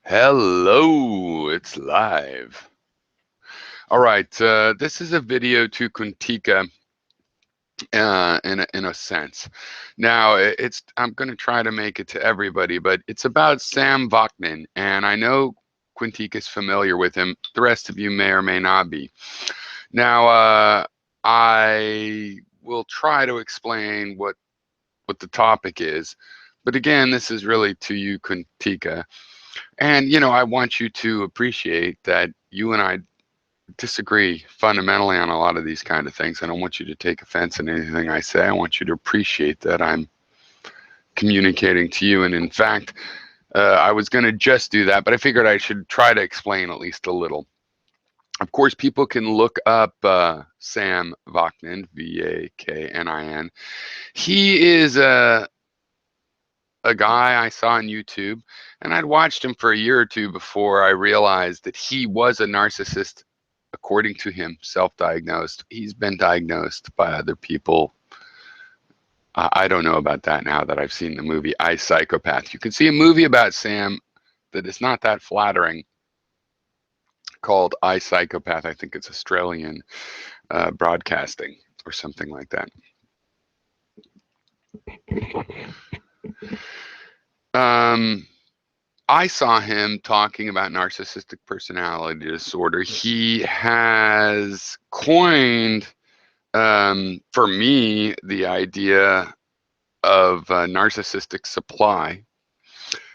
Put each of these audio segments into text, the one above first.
Hello, it's live. All right, this is a video to Qntkka in a sense. Now, I'm going to try to make it to everybody, but it's about Sam Vaknin, and I know Qntkka is familiar with him. The rest of you may or may not be. Now, I will try to explain what the topic is, but again, this is really to you, Qntkka. And, I want you to appreciate that you and I disagree fundamentally on a lot of these kind of things. I don't want you to take offense in anything I say. I want you to appreciate that I'm communicating to you. And in fact, I was going to just do that, but I figured I should try to explain at least a little. Of course, people can look up Sam Vaknin, Vaknin. He is a guy I saw on YouTube, and I'd watched him for a year or two before I realized that he was a narcissist, according to him, self-diagnosed. He's been diagnosed by other people. I don't know about that now that I've seen the movie I, Psychopath. You can see a movie about Sam that is not that flattering called I, Psychopath. I think it's Australian broadcasting or something like that. Um, I saw him talking about narcissistic personality disorder. He has coined, for me, the idea of narcissistic supply,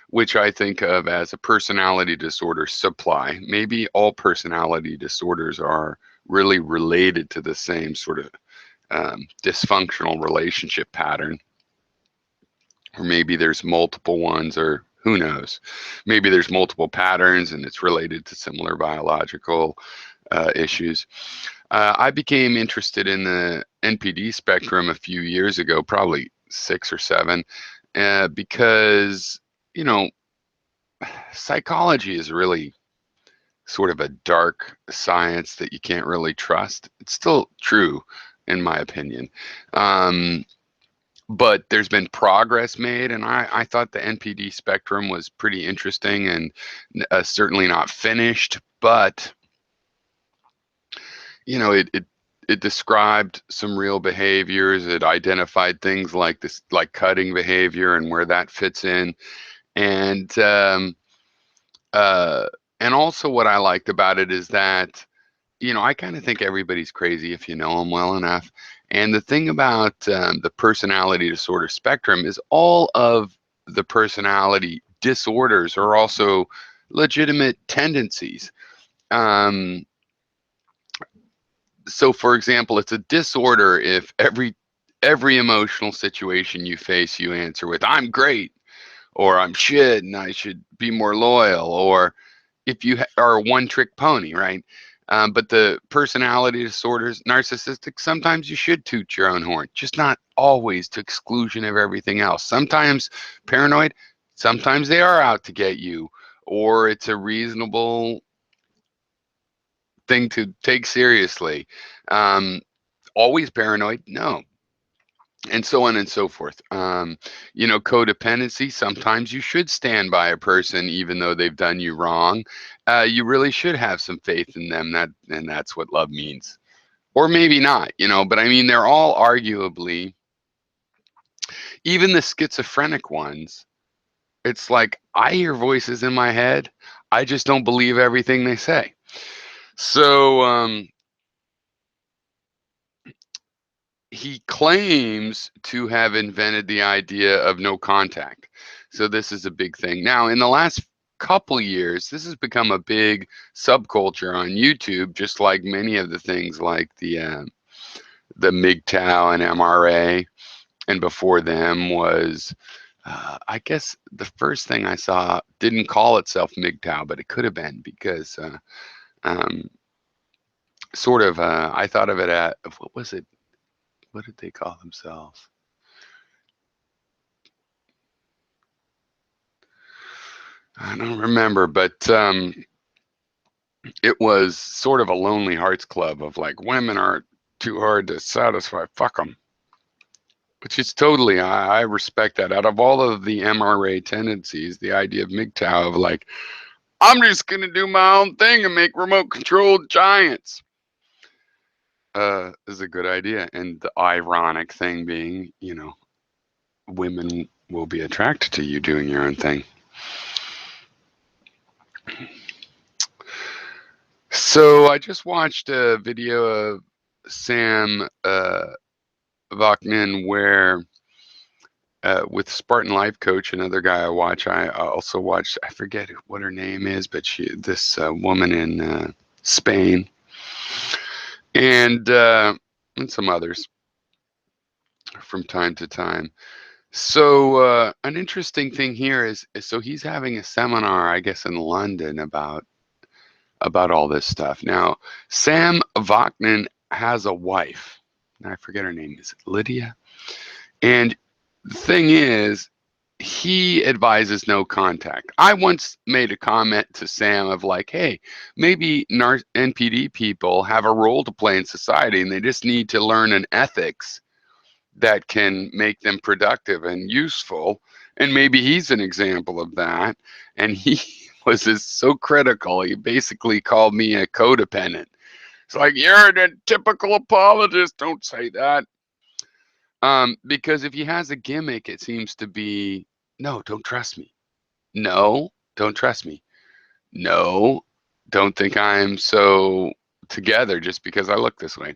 which I think of as a personality disorder supply. Maybe all personality disorders are really related to the same sort of dysfunctional relationship pattern. Or maybe there's multiple ones, or who knows? Maybe there's multiple patterns and it's related to similar biological issues. I became interested in the NPD spectrum a few years ago, probably 6 or 7, because, you know, psychology is really sort of a dark science that you can't really trust. It's still true, in my opinion. But there's been progress made, and I thought the NPD spectrum was pretty interesting and certainly not finished, but it described some real behaviors. It identified things like this, like cutting behavior and where that fits in, and uh, and also what I liked about it is that I kind of think everybody's crazy if you know them well enough. And the thing about the personality disorder spectrum is all of the personality disorders are also legitimate tendencies. Um, so, for example, it's a disorder if every emotional situation you face, you answer with "I'm great" or "I'm shit and I should be more loyal," or if you are a one-trick pony, right? But the personality disorders, narcissistic, sometimes you should toot your own horn, just not always to exclusion of everything else. Sometimes paranoid, sometimes they are out to get you, or it's a reasonable thing to take seriously. Um, Always paranoid? No, and so on and so forth. Codependency, sometimes you should stand by a person even though they've done you wrong. You really should have some faith in them, and that's what love means. Or maybe not, but I mean, they're all arguably, even the schizophrenic ones, it's like I hear voices in my head. I just don't believe everything they say. So he claims to have invented the idea of no contact. So this is a big thing. Now, in the last couple years, this has become a big subculture on YouTube, just like many of the things like the MGTOW and MRA, and before them was. I guess the first thing I saw didn't call itself MGTOW, but it could have been because um, I thought of it at, what was it? What did they call themselves? I don't remember, but it was sort of a Lonely Hearts Club of like women are too hard to satisfy. Fuck them. Which is totally, I respect that. Out of all of the MRA tendencies, the idea of MGTOW of like, I'm just gonna do my own thing and make remote controlled giants. Is a good idea. And the ironic thing being, women will be attracted to you doing your own thing. So I just watched a video of Sam Vaknin where with Spartan Life Coach, another guy I watch. I also watched. I forget what her name is, but this woman in Spain, and some others from time to time. So an interesting thing here is so he's having a seminar, I guess, in London about all this stuff. Now, Sam Vaknin has a wife. I forget her name. Is it Lydia? And the thing is, he advises no contact. I once made a comment to Sam of like, hey, maybe NPD people have a role to play in society and they just need to learn an ethics that can make them productive and useful. And maybe he's an example of that. And he was just so critical. He basically called me a codependent. It's like, you're the typical apologist. Don't say that. Because if he has a gimmick, it seems to be, no, don't trust me. No, don't trust me. No, don't think I'm so together just because I look this way.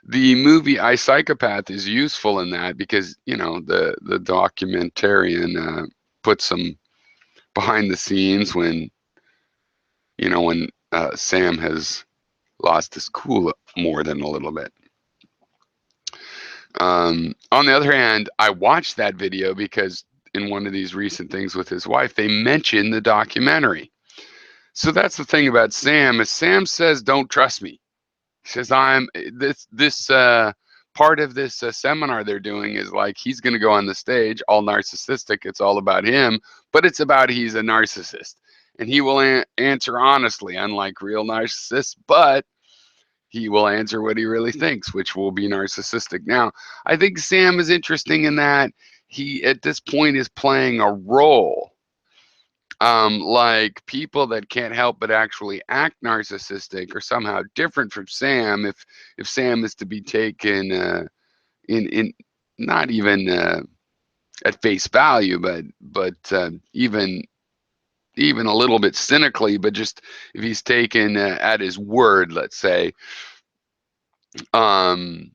The movie I Psychopath is useful in that because the documentarian puts some behind the scenes when Sam has lost his cool more than a little bit. On the other hand, I watched that video because in one of these recent things with his wife, they mentioned the documentary. So that's the thing about Sam is Sam says, don't trust me. He says, I'm this part of this seminar they're doing is like he's going to go on the stage, all narcissistic. It's all about him, but it's about he's a narcissist. And he will answer honestly, unlike real narcissists, but he will answer what he really thinks, which will be narcissistic. Now, I think Sam is interesting in that he, at this point, is playing a role. Like people that can't help but actually act narcissistic are somehow different from Sam. If Sam is to be taken in not even at face value, but even a little bit cynically, but just if he's taken at his word, let's say, um,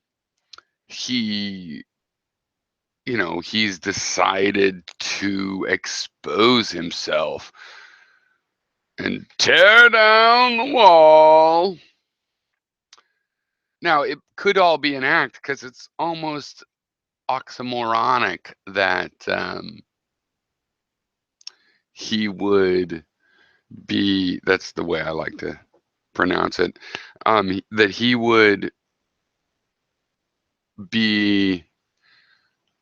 he he's decided to expose himself and tear down the wall. Now, it could all be an act because it's almost oxymoronic that he would be, that's the way I like to pronounce it, that he would be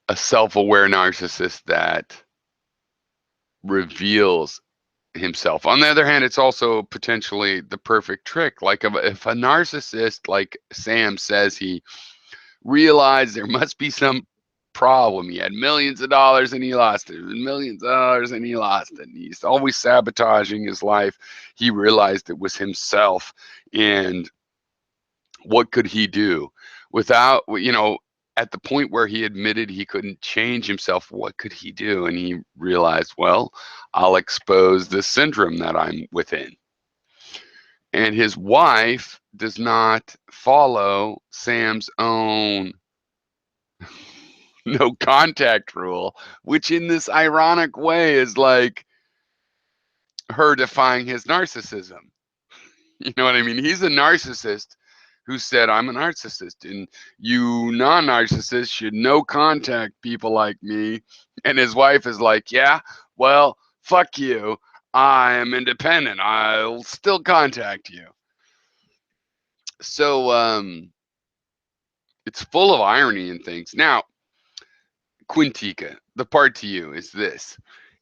a self-aware narcissist that reveals himself. On the other hand, it's also potentially the perfect trick. Like if a narcissist like Sam says he realized there must be some problem. He had millions of dollars and he lost it. Millions of dollars and he lost it. And he's always sabotaging his life. He realized it was himself. And what could he do without, at the point where he admitted he couldn't change himself, what could he do? And he realized, well, I'll expose this syndrome that I'm within. And his wife does not follow Sam's own no contact rule, which in this ironic way is like her defying his narcissism. You know what I mean? He's a narcissist who said, I'm a narcissist, and you non-narcissists should no contact people like me. And his wife is like, yeah, well, fuck you. I am independent. I'll still contact you. So it's full of irony and things. Now, Qntkka, the part to you is this.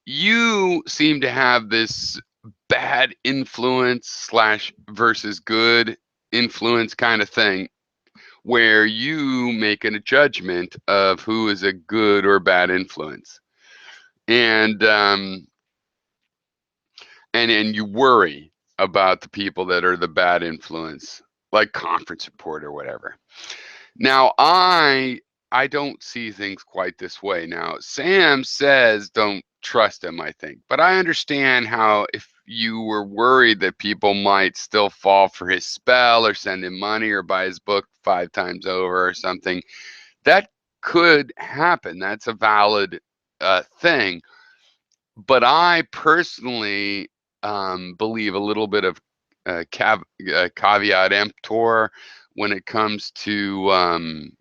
You seem to have this bad influence slash versus good influence kind of thing where you make a judgment of who is a good or bad influence. And and you worry about the people that are the bad influence, like conference report or whatever. Now, I don't see things quite this way. Now, Sam says don't trust him, I think. But I understand how if you were worried that people might still fall for his spell or send him money or buy his book 5 times over or something, that could happen. That's a valid thing. But I personally believe a little bit of caveat emptor when it comes to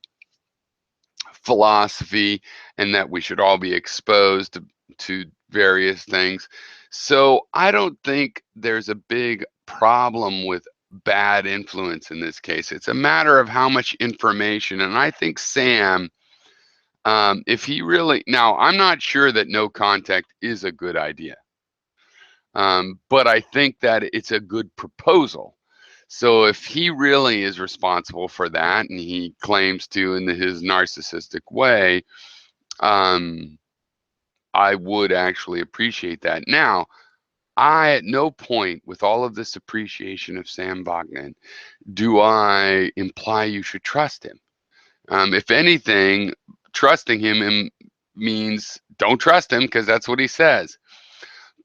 philosophy, and that we should all be exposed to various things. So I don't think there's a big problem with bad influence in this case. It's a matter of how much information. And I think Sam, if he really, now I'm not sure that no contact is a good idea, but I think that it's a good proposal. So if he really is responsible for that, and he claims to in his narcissistic way, um, I would actually appreciate that. Now, I at no point with all of this appreciation of Sam Vaknin do I imply you should trust him. If anything, trusting him means don't trust him because that's what he says.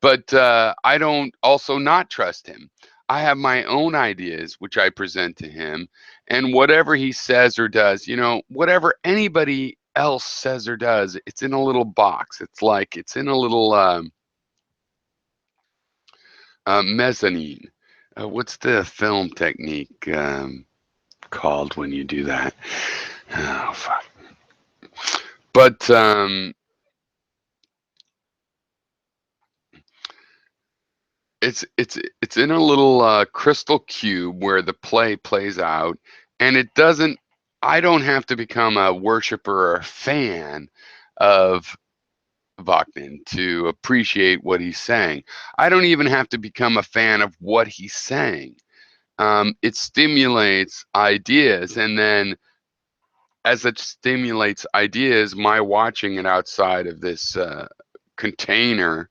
But I don't also not trust him. I have my own ideas, which I present to him. And whatever he says or does, whatever anybody else says or does, it's in a little box. It's like it's in a little mezzanine. What's the film technique called when you do that? Oh, fuck. But it's in a little crystal cube where the play plays out, and it doesn't. I don't have to become a worshiper or a fan of Vaknin to appreciate what he's saying. I don't even have to become a fan of what he's saying. It stimulates ideas, and then as it stimulates ideas, my watching it outside of this container,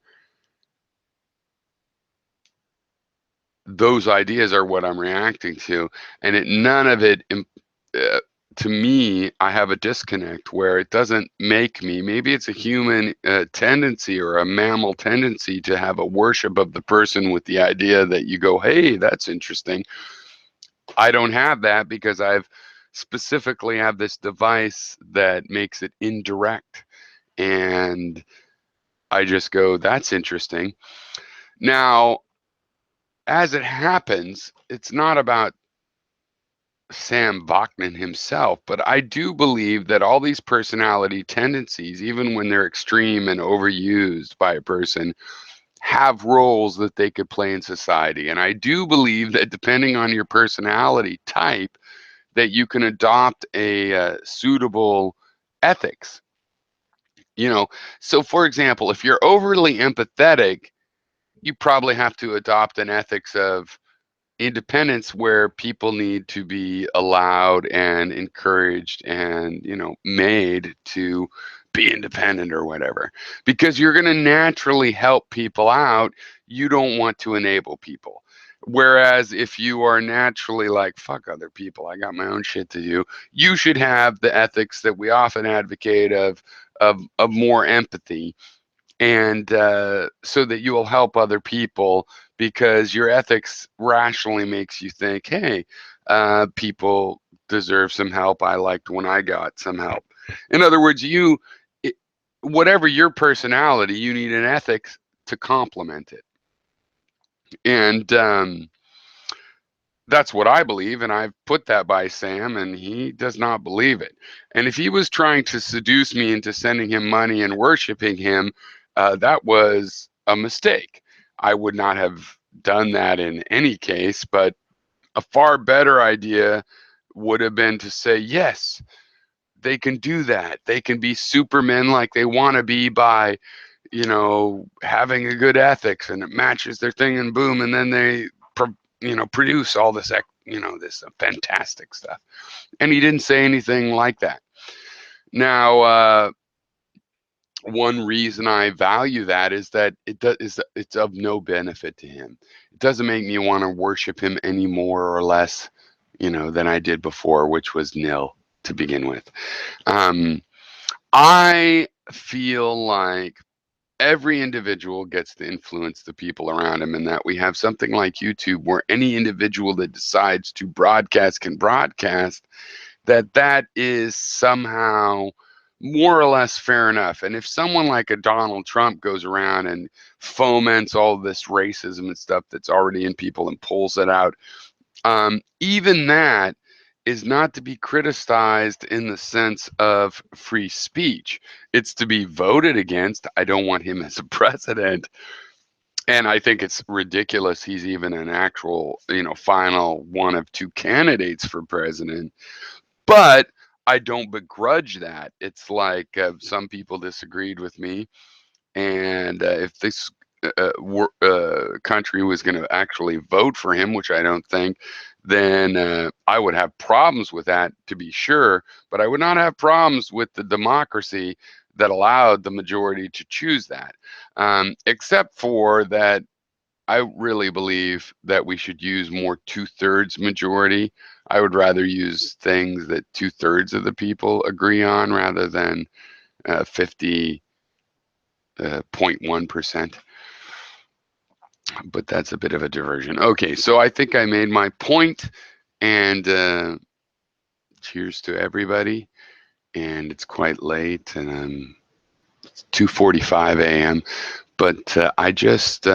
those ideas are what I'm reacting to, and none of it, uh, to me, I have a disconnect where it doesn't make me. Maybe it's a human tendency or a mammal tendency to have a worship of the person with the idea that you go, hey, that's interesting. I don't have that because I've specifically have this device that makes it indirect, and I just go, that's interesting. Now, as it happens, it's not about Sam Vaknin himself, but I do believe that all these personality tendencies, even when they're extreme and overused by a person, have roles that they could play in society. And I do believe that depending on your personality type, that you can adopt a suitable ethics. You know, so for example, if you're overly empathetic, you probably have to adopt an ethics of independence where people need to be allowed and encouraged and made to be independent or whatever, because you're going to naturally help people out. You don't want to enable people. Whereas if you are naturally like, fuck other people, I got my own shit to do, you should have the ethics that we often advocate of more empathy, and so that you will help other people, because your ethics rationally makes you think, hey, people deserve some help. I liked when I got some help. In other words, whatever your personality, you need an ethics to complement it. And that's what I believe, and I've put that by Sam, and he does not believe it. And if he was trying to seduce me into sending him money and worshiping him, that was a mistake. I would not have done that in any case, but a far better idea would have been to say, yes, they can do that. They can be supermen like they want to be by, having a good ethics, and it matches their thing, and boom, and then they produce all this, this fantastic stuff. And he didn't say anything like that. Now, one reason I value that is that it's of no benefit to him. It doesn't make me want to worship him any more or less, than I did before, which was nil to begin with. Um, I feel like every individual gets to influence the people around him, and that we have something like YouTube where any individual that decides to broadcast can broadcast, that is somehow more or less fair enough. And if someone like a Donald Trump goes around and foments all this racism and stuff that's already in people and pulls it out, even that is not to be criticized in the sense of free speech. It's to be voted against. I don't want him as a president. And I think it's ridiculous he's even an actual, final one of two candidates for president. But I don't begrudge that. It's like some people disagreed with me, and if this country was going to actually vote for him, which I don't think, then I would have problems with that, to be sure. But I would not have problems with the democracy that allowed the majority to choose that, except for that I really believe that we should use more two-thirds majority. I would rather use things that two-thirds of the people agree on rather than 50.1%. But that's a bit of a diversion. Okay, so I think I made my point, and cheers to everybody. And it's quite late, and it's 2:45 a.m. But I just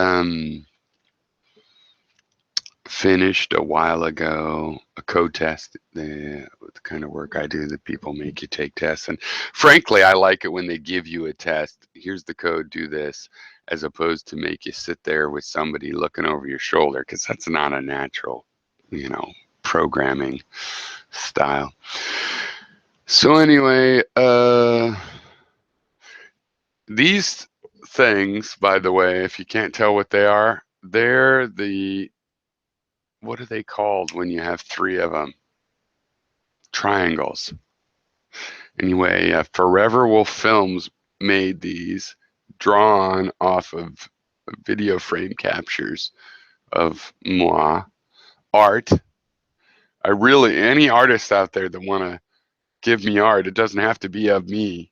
finished a while ago a code test. The kind of work I do, that people make you take tests, and frankly I like it when they give you a test. Here's the code, do this, as opposed to make you sit there with somebody looking over your shoulder, because that's not a natural programming style. So anyway, these things, by the way, if you can't tell what they are, they're the, what are they called when you have three of them? Triangles. Anyway, Forever Wolf Films made these, drawn off of video frame captures of moi art. Any artists out there that want to give me art, it doesn't have to be of me.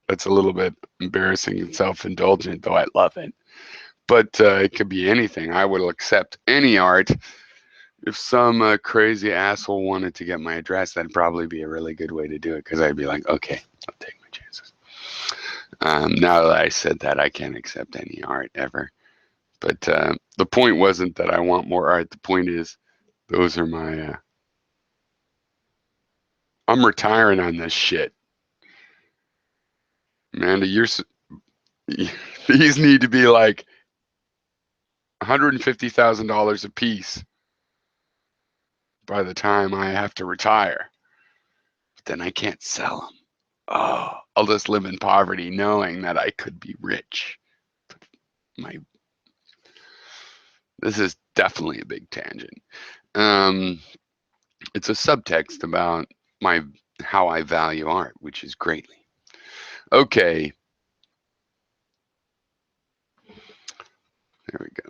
That's a little bit embarrassing and self-indulgent, though I love it. But it could be anything. I will accept any art. If some crazy asshole wanted to get my address, that'd probably be a really good way to do it, because I'd be like, okay, I'll take my chances. Now that I said that, I can't accept any art ever. But the point wasn't that I want more art. The point is, those are my. I'm retiring on this shit, Amanda. These need to be like $150,000 a piece by the time I have to retire. But then I can't sell them. Oh, I'll just live in poverty knowing that I could be rich. My This is definitely a big tangent. It's a subtext about how I value art, which is greatly. Okay, there we go.